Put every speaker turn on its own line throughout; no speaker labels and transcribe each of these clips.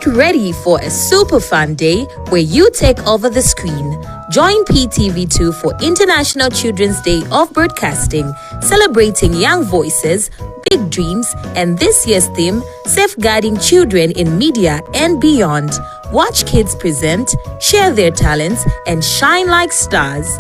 Get ready for a super fun day where you take over the screen. Join PTV2 for International Children's Day of Broadcasting, celebrating young voices, big dreams, and this year's theme, safeguarding children in media and beyond. Watch kids present, share their talents, and shine like stars.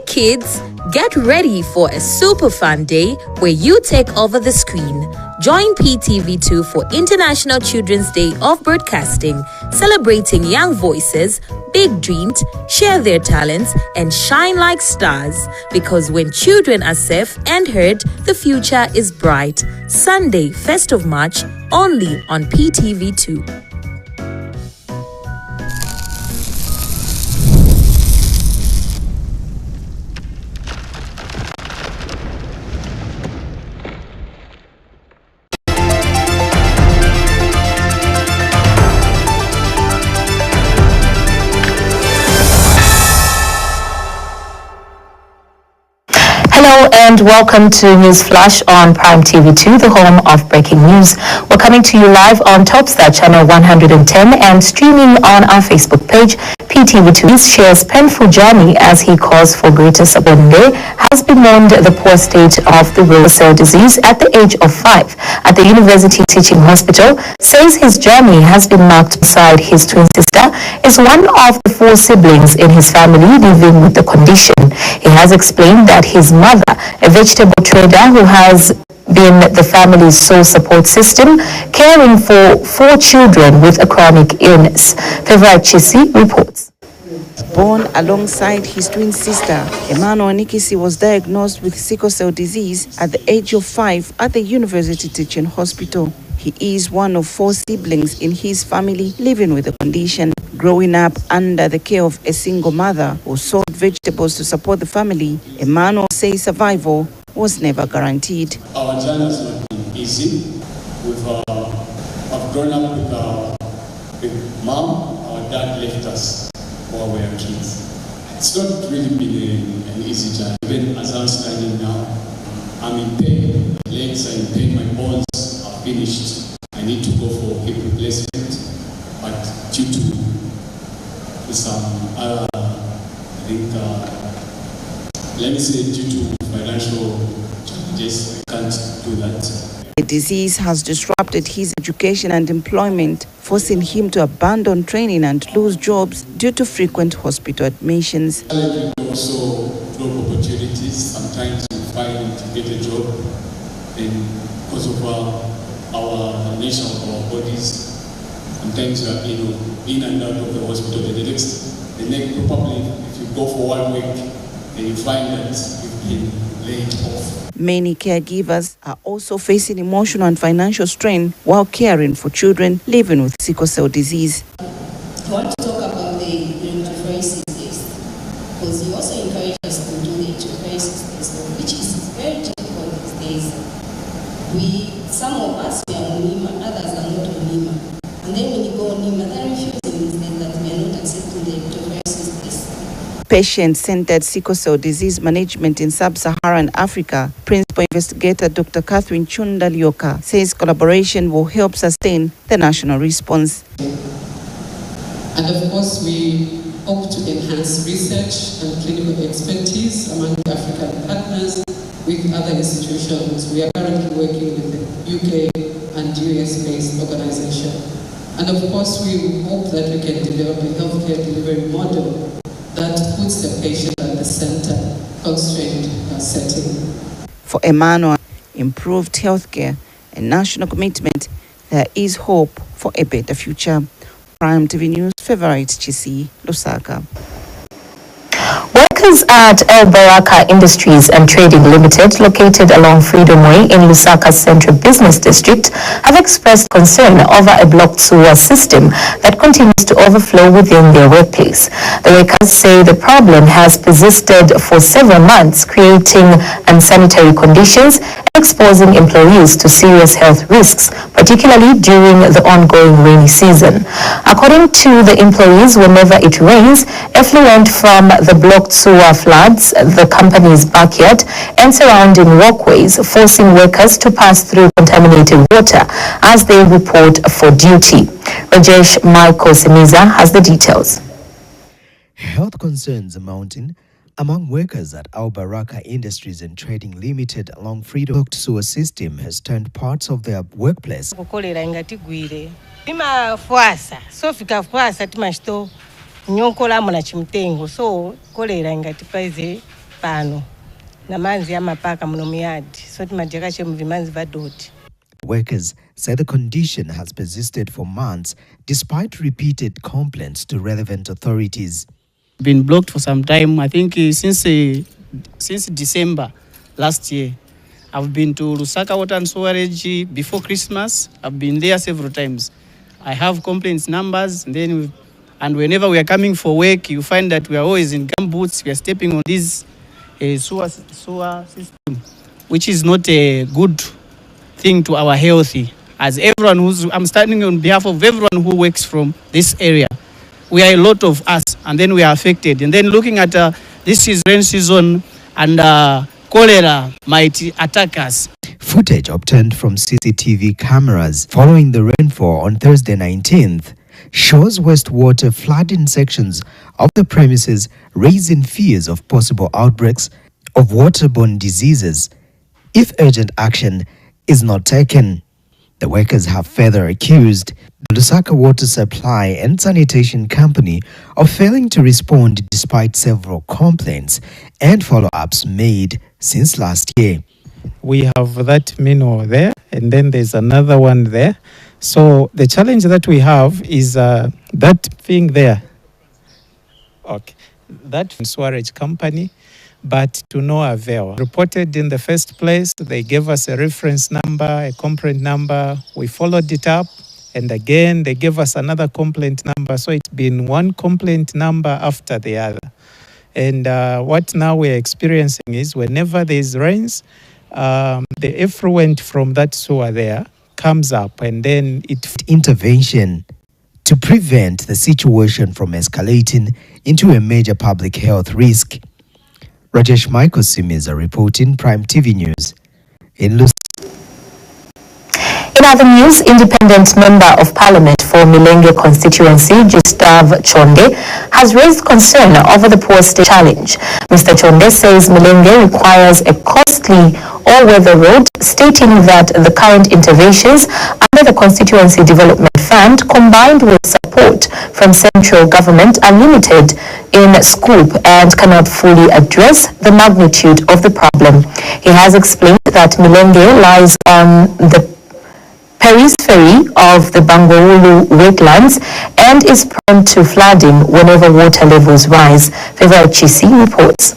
Kids, get ready for a super fun day where you take over the screen. Join PTV2 for International Children's Day of Broadcasting, celebrating young voices, big dreams, share their talents, and shine like stars. Because when children are safe and heard, the future is bright. Sunday, 1st of March, only on PTV2.
Hello and welcome to News Flash on Prime TV2, the home of breaking news. We're coming to you live on Topstar channel 110 and streaming on our Facebook page. PTV2 shares painful journey as he calls for greater support. Has bemoaned the poor state of the sickle cell disease at the age of 5 at the University Teaching Hospital. Says his journey has been marked beside his twin sister. Is one of the 4 siblings in his family living with the condition. He has explained that his mother, a vegetable trader who has been the family's sole support system, caring for 4 children with a chronic illness. Favorite Chisi reports.
Born alongside his twin sister, Emmanuel Nikisi was diagnosed with sickle cell disease at the age of 5 at the University Teaching Hospital. He is one of 4 siblings in his family living with the condition. Growing up under the care of a single mother who sold vegetables to support the family, Emmanuel says survival was never guaranteed.
Our journey has not been easy. I've grown up with mom. Our dad left us while we were kids. It's not really been an easy journey. Even as I'm standing now, I'm in pain. My legs are in pain, my bones are finished. I need to go for hip replacement, but due to some other, due to financial challenges, I can't do that.
The disease has disrupted his education and employment, forcing him to abandon training and lose jobs due to frequent hospital admissions.
We also job opportunities. Sometimes you find to get a job, and because of our nature of our bodies, sometimes you are in and out of the hospital. The next, probably if you go for 1 week, then you find that you've been laid off.
Many caregivers are also facing emotional and financial strain while caring for children living with sickle cell disease.
I want to talk about the electrophoresis test, because you also encourage us to do the electrophoresis test, which is very difficult these days. Some of us we are on NEMA, others are not on NEMA. And then when you go on NEMA, they're refusing that we are not accepting the electrophoresis test.
Patient-centered sickle cell disease management in sub-Saharan Africa, Principal Investigator Dr. Catherine Chundalyoka says collaboration will help sustain the national response.
And of course, we hope to enhance research and clinical expertise among the African partners with other institutions. We are currently working with the UK and US-based organization. And of course, we hope that we can develop a healthcare delivery model that puts the patient at the center, constrained setting.
For Emmanuel, improved healthcare and national commitment, there is hope for a better future. Prime TV News, Favorite Chisi, Lusaka.
Workers at El Baraka Industries and Trading Limited, located along Freedom Way in Lusaka's Central Business District, have expressed concern over a blocked sewer system that continues to overflow within their workplace. The workers say the problem has persisted for several months, creating unsanitary conditions and exposing employees to serious health risks, particularly during the ongoing rainy season. According to the employees, whenever it rains, effluent from the blocked sewer floods the company's backyard and surrounding walkways, forcing workers to pass through contaminated water as they report for duty. Rajesh Michael Semiza has the details.
Health concerns are mounting among workers at Al Baraka Industries and Trading Limited along Freedom. Blocked sewer system has turned parts of their workplace.
Nyokola muna chimtengo so kolera ingati paize pano na manzi ya mapaka muno miyadi so timajeka chemu vimanzi vadoti.
Workers say the condition has persisted for months despite repeated complaints to relevant authorities.
Been blocked for some time. I think since December last year. I've been to Lusaka Water and Sewerage before Christmas. I've been there several times. I have complaints numbers, and whenever we are coming for work, you find that we are always in gumboots. We are stepping on this sewer system, which is not a good thing to our health. As everyone I'm standing on behalf of everyone who works from this area. We are a lot of us, and then we are affected. And then looking at this is rain season, and cholera might attack us.
Footage obtained from CCTV cameras following the rainfall on Thursday 19th shows wastewater flooding sections of the premises, raising fears of possible outbreaks of waterborne diseases if urgent action is not taken. The workers have further accused the Lusaka Water Supply and Sanitation Company of failing to respond despite several complaints and follow-ups made since last year.
We have that manhole there, and then there's another one there. So the challenge that we have is that thing there. Okay, that sewerage company, but to no avail. Reported in the first place, they gave us a reference number, a complaint number. We followed it up, and again they gave us another complaint number. So it's been one complaint number after the other. And what now we're experiencing is whenever there's rains, the effluent from that sewer there comes up, and then it
intervention to prevent the situation from escalating into a major public health risk. Rajesh Michael Simiza reporting, Prime TV News in Lusaka.
In other news, independent member of parliament for Milenge constituency, Gustav Chonde, has raised concern over the poor state challenge. Mr. Chonde says Milenge requires a costly all-weather road, stating that the current interventions under the Constituency Development Fund, combined with support from central government, are limited in scope and cannot fully address the magnitude of the problem. He has explained that Milenge lies on the periphery of the Bangweulu wetlands and is prone to flooding whenever water levels rise. Feva Chisi reports.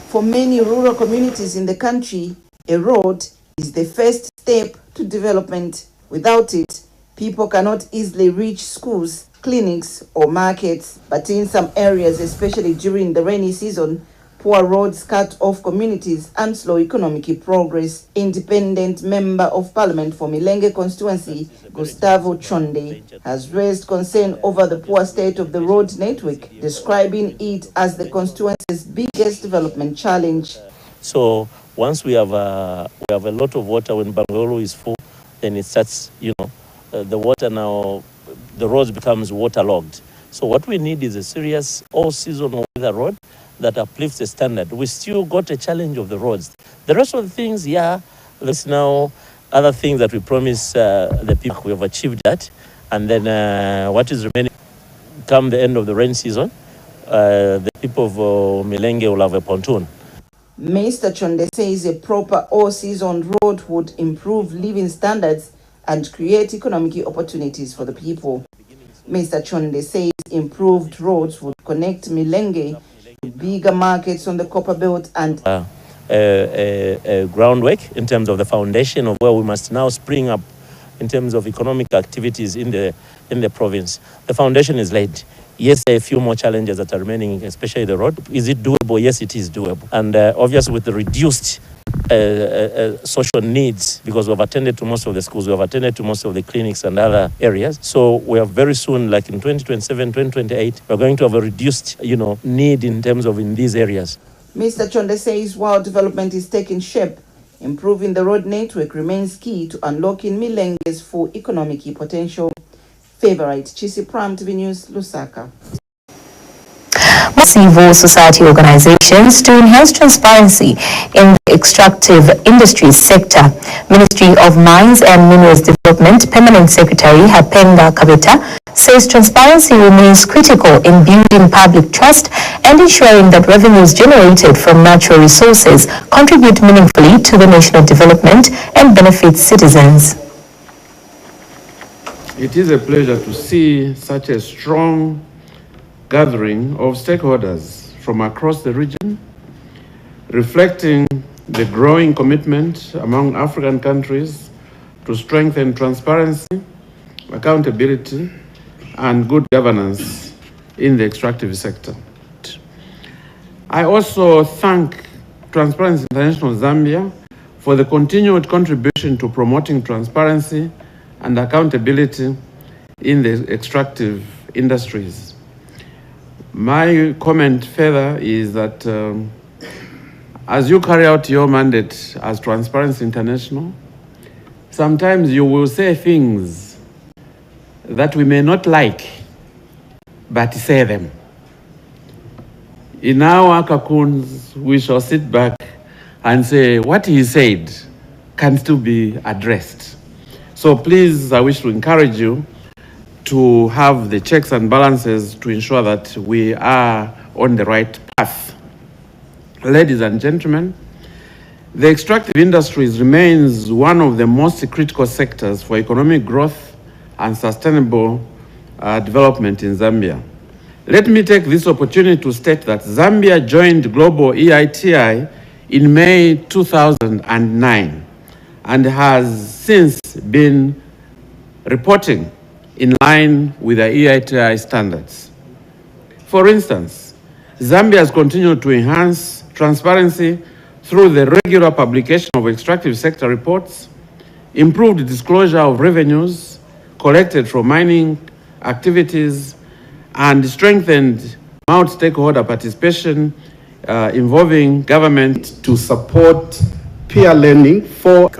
For many rural communities in the country, a road is the first step to development. Without it, people cannot easily reach schools, clinics, or markets. But in some areas, especially during the rainy season, poor roads cut off communities and slow economic progress. Independent Member of Parliament for Milenge constituency, Gustavo Chonde, has raised concern over the poor state of the road network, describing it as the constituency's biggest development challenge.
So once we have a lot of water, when Bangweulu is full, then it starts, the water now, the roads becomes waterlogged. So what we need is a serious all-season weather road that uplifts the standard. We still got a challenge of the roads. The rest of the things, there's now other things that we promise the people. We have achieved that. And then what is remaining, come the end of the rain season, the people of Milenge will have a pontoon.
Mr. Chonde says a proper all-season road would improve living standards and create economic opportunities for the people. Mr. Chonde says improved roads would connect Milenge bigger markets on the copper belt and
groundwork in terms of the foundation of where we must now spring up in terms of economic activities in the province. The foundation is laid. Yes, there are a few more challenges that are remaining, especially the road. Is it doable? Yes, it is doable. And obviously with the reduced social needs, because we've attended to most of the schools, we have attended to most of the clinics and other areas. So we are very soon, like in 2027, 2028, we're going to have a reduced, need in terms of in these areas.
Mr. Chonde says while development is taking shape, improving the road network remains key to unlocking Milenge's full economic potential. Favorite Chisi Prime TV News, Lusaka.
Civil society organizations to enhance transparency in the extractive industries sector. Ministry of Mines and Minerals Development Permanent Secretary Hapenga Kabeta says transparency remains critical in building public trust and ensuring that revenues generated from natural resources contribute meaningfully to the national development and benefit citizens.
It is a pleasure to see such a strong gathering of stakeholders from across the region, reflecting the growing commitment among African countries to strengthen transparency, accountability, and good governance in the extractive sector. I also thank Transparency International Zambia for the continued contribution to promoting transparency and accountability in the extractive industries. My comment further is that as you carry out your mandate as Transparency International, sometimes you will say things that we may not like, but say them. In our cocoons, we shall sit back and say what he said can still be addressed. So please, I wish to encourage you to have the checks and balances to ensure that we are on the right path. Ladies and gentlemen, the extractive industries remains one of the most critical sectors for economic growth and sustainable development in Zambia. Let me take this opportunity to state that Zambia joined Global EITI in May 2009 and has since been reporting in line with the EITI standards. For instance, Zambia has continued to enhance transparency through the regular publication of extractive sector reports, improved disclosure of revenues collected from mining activities, and strengthened multi-stakeholder participation involving government
to support peer learning for.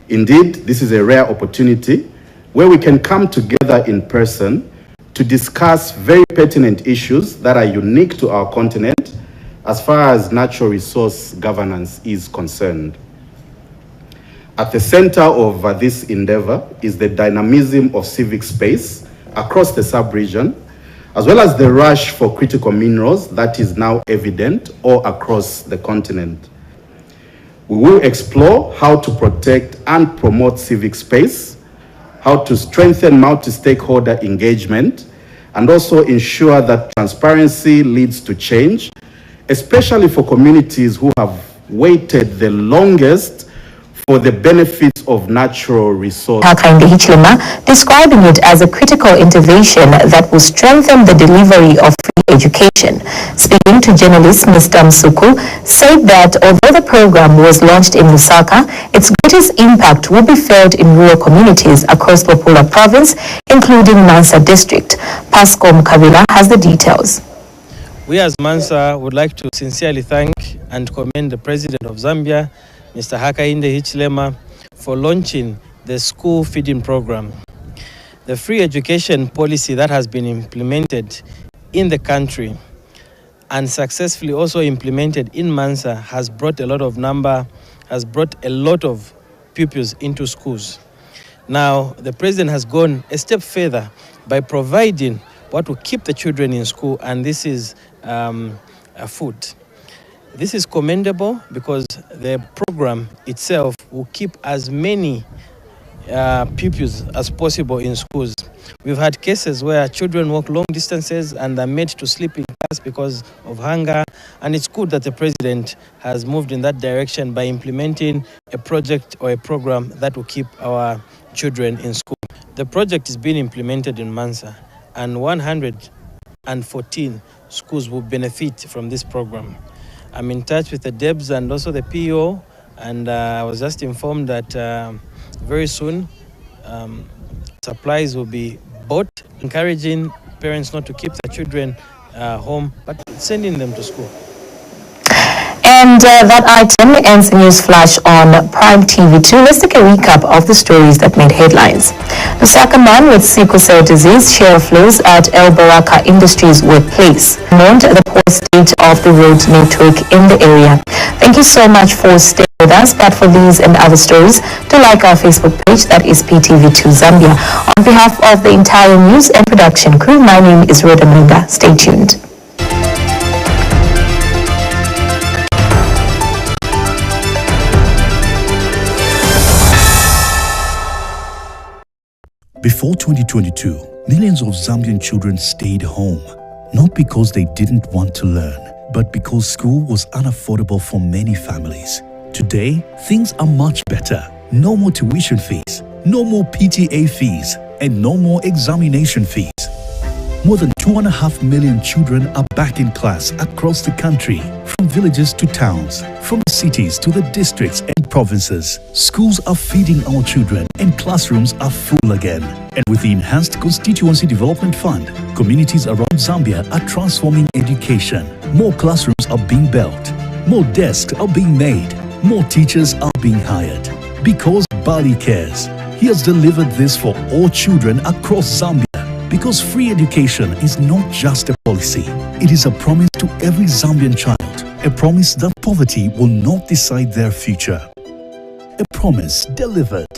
Indeed, this is a rare opportunity where we can come together in person to discuss very pertinent issues that are unique to our continent as far as natural resource governance is concerned. At the center of this endeavor is the dynamism of civic space across the sub-region, as well as the rush for critical minerals that is now evident all across the continent. We will explore how to protect and promote civic space, how to strengthen multi-stakeholder engagement, and also ensure that transparency leads to change, especially for communities who have waited the longest for the benefits of natural resources.
Hakainde Hichilema, describing it as a critical intervention that will strengthen the delivery of free education. Speaking to journalist Mr. Msuku, said that although the program was launched in Lusaka, its greatest impact will be felt in rural communities across Lopula province, including Mansa district. Pascom Kabila has the details.
We as Mansa would like to sincerely thank and commend the President of Zambia, Mr. Hakainde Hichilema, for launching the school feeding program. The free education policy that has been implemented in the country and successfully also implemented in Mansa has brought a lot of pupils into schools. Now, the President has gone a step further by providing what will keep the children in school, and this is food. This is commendable because the program itself will keep as many pupils as possible in schools. We've had cases where children walk long distances and are made to sleep in class because of hunger, and it's good that the president has moved in that direction by implementing a project or a program that will keep our children in school. The project is being implemented in Mansa, and 114 schools will benefit from this program. I'm in touch with the DEBs and also the PO, and I was just informed that very soon supplies will be bought, encouraging parents not to keep their children home, but sending them to school.
And that item ends the news flash on Prime TV2. Let's take a recap of the stories that made headlines. Lusaka man with sickle cell disease share flows at El Baraka Industries workplace. Mourned the poor state of the road network in the area. Thank you so much for staying with us. But for these and other stories, do like our Facebook page, that is PTV2 Zambia. On behalf of the entire news and production crew, my name is Rhoda Munga. Stay tuned.
Before 2022, millions of Zambian children stayed home, not because they didn't want to learn, but because school was unaffordable for many families. Today, things are much better. No more tuition fees, no more PTA fees, and no more examination fees. More than 2.5 million children are back in class across the country, from villages to towns, from cities to the districts and provinces. Schools are feeding our children and classrooms are full again. And with the Enhanced Constituency Development Fund, communities around Zambia are transforming education. More classrooms are being built, more desks are being made, more teachers are being hired. Because Bali cares, he has delivered this for all children across Zambia. Because free education is not just a policy, it is a promise to every Zambian child, a promise that poverty will not decide their future. A promise delivered.